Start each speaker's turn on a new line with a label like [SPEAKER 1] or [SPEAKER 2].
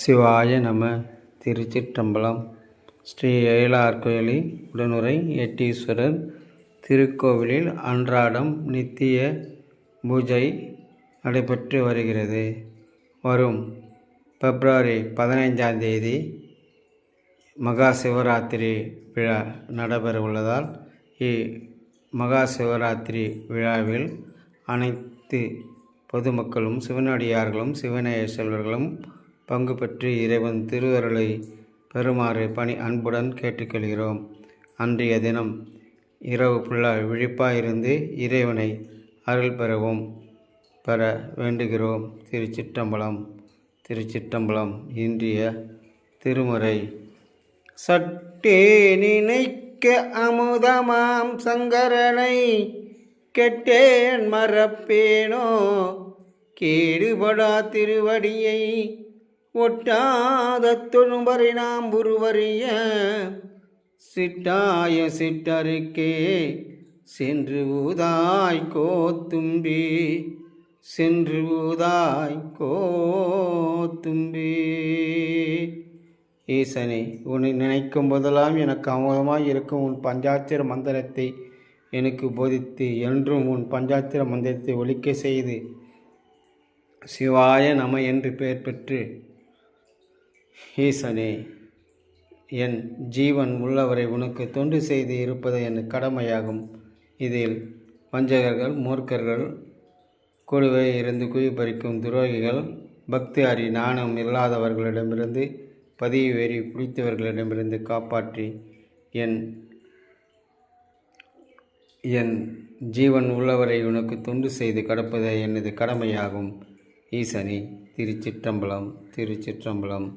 [SPEAKER 1] சிவாய நம. திருச்சிற்றம்பலம். ஸ்ரீ ஏலார்கோயிலி உடனுரை எட்டீஸ்வரர் திருக்கோவிலில் அன்றாடம் நித்திய பூஜை நடைபெற்று வருகிறது. வரும் பிப்ரவரி 15ஆம் தேதி மகா சிவராத்திரி விழா நடைபெற உள்ளதால் மகா சிவராத்திரி விழாவில் அனைத்து பொதுமக்களும் சிவனடியார்களும் சிவநேய செல்வர்களும் பங்கு பெற்று இறைவன் திருவருளை பெறுமாறு அன்புடன் கேட்டுக்கொள்கிறோம். அன்றைய தினம் இரவு ஃபுல்லாக விழிப்பாயிருந்து இறைவனை அருள் பெற வேண்டுகிறோம். திருச்சிற்றம்பலம். திருச்சிற்றம்பலம். இன்றைய திருமுறை. சட்டே நினைக்க அமுதமாம் சங்கரனை கெட்டேன் மறப்பேனோ கேடுபடா திருவடியை ஒட்டாத தொழும்பரை நாம் உருவறிய சிட்டாய சிட்டருக்கே சென்று ஊதாய் கோத்தும்பி சென்று ஊதாய் கோத்தும்பி. ஈசனே, உன்னை நினைக்கும் போதெல்லாம் எனக்கு அமுதமாய் இருக்கும் உன் பஞ்சாட்சர மந்திரத்தை எனக்கு போதித்து என்றும் உன் பஞ்சாட்சர மந்திரத்தை ஒலிக்க செய்து சிவாய நம என்று பெயர் பெற்று ஈசனே, என் ஜீவன் உள்ளவரை உனக்கு தொண்டு செய்து இருப்பது என் கடமையாகும். இதில் வஞ்சகர்கள், மூர்க்கர்கள், கூடவே இருந்து குழி பறிக்கும் துரோகிகள், பக்தி அறி நாணம் இல்லாதவர்களிடமிருந்து பதிவு வெறி பிடித்தவர்களிடமிருந்து காப்பாற்றி என் ஜீவன் உள்ளவரை உனக்கு தொண்டு செய்து கடப்பதே எனது கடமையாகும். ஈசனே. திருச்சிற்றம்பலம். திருச்சிற்றம்பலம்.